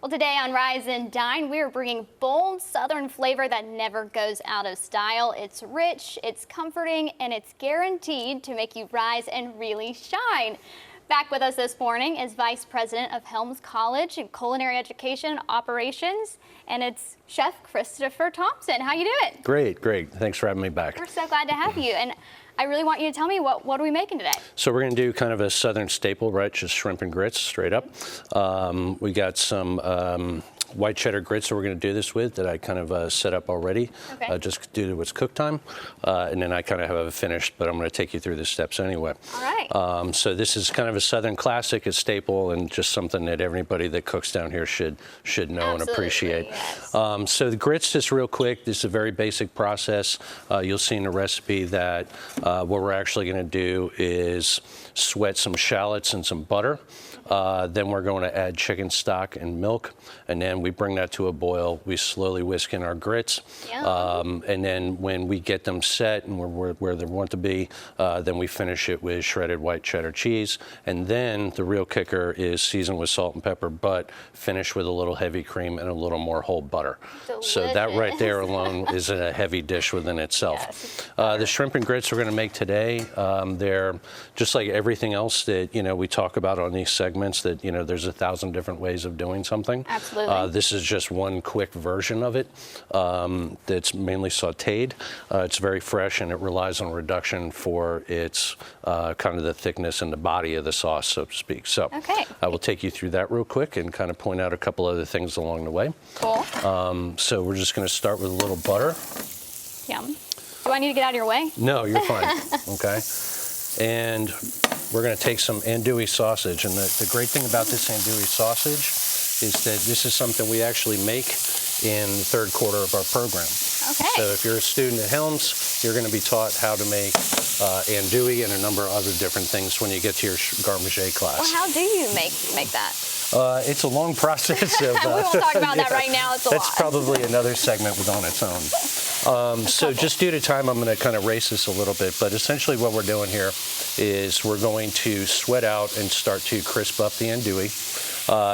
Well, today on Rise and Dine, we're bringing bold Southern flavor that never goes out of style. It's rich, it's comforting, and it's guaranteed to make you rise and really shine. Back with us this morning is Vice President of Helms College in Culinary Education Operations, and it's Chef Christopher Thompson. How you doing? Great, great. Thanks for having me back. We're so glad to have you. And I really want you to tell me what are we making today? So we're going to do kind of a Southern staple, right? Just shrimp and grits, straight up. We got some white cheddar grits that we're going to do this with that I kind of set up already, just due to its cook time. And then I kind of have it finished, but I'm going to take you through the steps anyway. All right. So this is kind of a Southern classic, a staple, and just something that everybody that cooks down here should know and appreciate. Yes. So the grits, just real quick, this is a very basic process. You'll see in the recipe that what we're actually going to do is sweat some shallots and some butter. Then we're going to add chicken stock and milk, and then we bring that to a boil. We slowly whisk in our grits, and then when we get them set and where they want to be, then we finish it with shredded white cheddar cheese. And then the real kicker is seasoned with salt and pepper, but finish with a little heavy cream and a little more whole butter. Delicious. So that right there alone is a heavy dish within itself. Yes. The shrimp and grits we're going to make today, they're just like everything else that we talk about on these segments, that there's 1,000 different ways of doing something. Absolutely. This is just one quick version of it that's mainly sautéed. It's very fresh, and it relies on reduction for its kind of the thickness and the body of the sauce, so to speak. So I will take you through that real quick and kind of point out a couple other things along the way. Cool. So we're just going to start with a little butter. Yum. Do I need to get out of your way? No, you're fine. Okay. And we're going to take some andouille sausage. And the great thing about this andouille sausage is that this is something we actually make in the third quarter of our program. Okay. So if you're a student at Helms, you're going to be taught how to make andouille and a number of other different things when you get to your garde-manger class. Well, how do you make that? It's a long process. We won't talk about that right now. It's a lot. That's probably another segment on its own. So just due to time, I'm going to kind of race this a little bit. But essentially what we're doing here is we're going to sweat out and start to crisp up the andouille.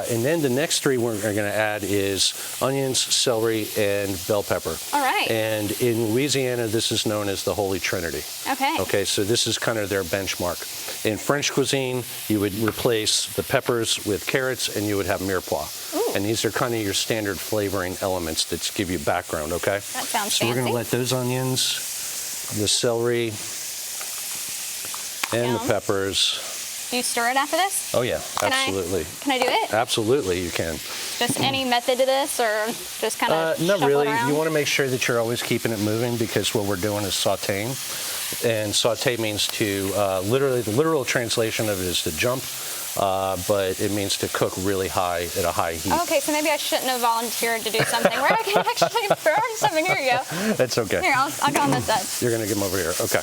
And then the next three we're going to add is onions, celery, and bell pepper. All right. And in Louisiana, this is known as the Holy Trinity. Okay. Okay, so this is kind of their benchmark. In French cuisine, you would replace the peppers with carrots, and you would have mirepoix. Ooh. And these are kind of your standard flavoring elements that give you background, okay? That sounds So we're going to let those onions, the celery, and the peppers. Do you stir it after this? Oh, yeah, absolutely. Can I do it? Absolutely, you can. Just any method to this, or just kind of not really. around? You want to make sure that you're always keeping it moving, because what we're doing is sautéing. And sauté means to, literally, the literal translation of it is to jump, but it means to cook really high at a high heat. Okay, so maybe I shouldn't have volunteered to do something where I can actually burn something. Here you go. That's okay. Here, I'll go on this side. You're going to get them over here. Okay.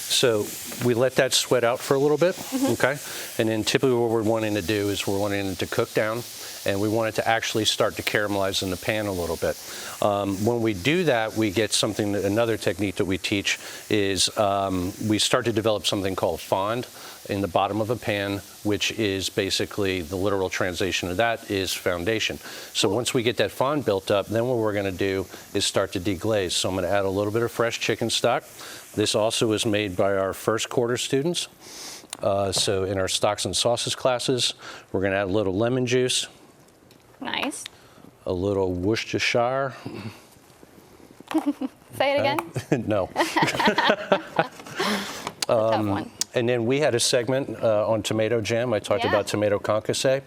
So we let that sweat out for a little bit, okay? And then typically what we're wanting to do is we're wanting it to cook down, and we want it to actually start to caramelize in the pan a little bit. When we do that, we get another technique that we teach is we start to develop something called fond in the bottom of a pan, which is basically the literal translation of that is foundation. So once we get that fond built up, then what we're going to do is start to deglaze. So I'm going to add a little bit of fresh chicken stock. This also is made by our first quarter students. So in our stocks and sauces classes, we're going to add a little lemon juice. Nice. A little Worcestershire. Say it again. No. Tough one. And then we had a segment on tomato jam. I talked about tomato concasse.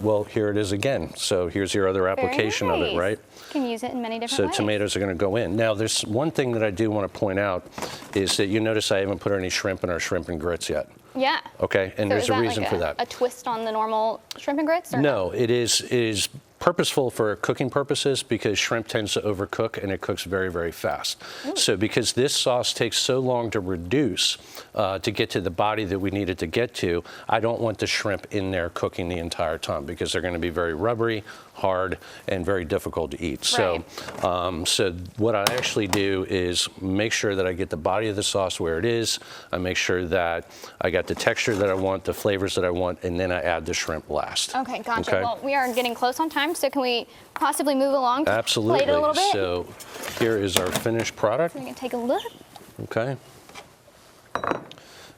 Well, here it is again. So here's your other application of it, right? You can use it in many different ways. So tomatoes are going to go in. Now, there's one thing that I do want to point out is that you notice I haven't put any shrimp in our shrimp and grits yet. Yeah. Okay, and So there's is a that reason like for that. A twist on the normal shrimp and grits? Or No, it is purposeful for cooking purposes because shrimp tends to overcook and it cooks very, very fast. So because this sauce takes so long to reduce to get to the body that we need it to get to, I don't want the shrimp in there cooking the entire time because they're going to be very rubbery, hard, and very difficult to eat. Right. So what I actually do is make sure that I get the body of the sauce where it is. I make sure that I got the texture that I want, the flavors that I want, and then I add the shrimp last. Okay, gotcha. Okay? Well, we are getting close on time, so can we possibly move along? Absolutely. Plate it a little bit? So here is our finished product. We can take a look. Okay.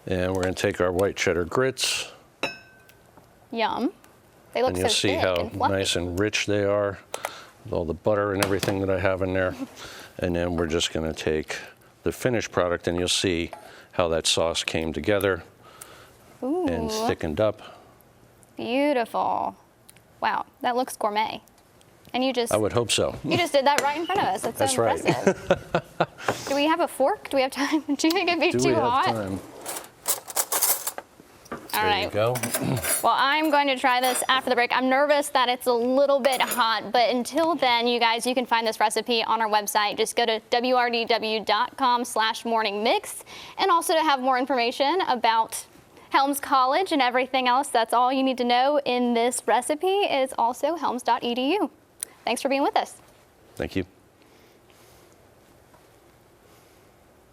And we're going to take our white cheddar grits. Yum. They look And so you'll see thick how and fluffy. nice and rich they are with all the butter and everything that I have in there. And then we're just going to take the finished product and you'll see how that sauce came together and Ooh. thickened up. Beautiful. Wow, that looks gourmet. And you just I would hope so. you just did that right in front of us. That's so That's right. impressive. Do we have a fork? Do we have time? Do you think it'd be Do too we have hot? time? All There right. you go. Well, I'm going to try this after the break. I'm nervous that it's a little bit hot, but until then, you guys, you can find this recipe on our website. Just go to wrdw.com/morningmix. And also to have more information about Helms College and everything else, that's all you need to know in this recipe is also helms.edu. Thanks for being with us. Thank you.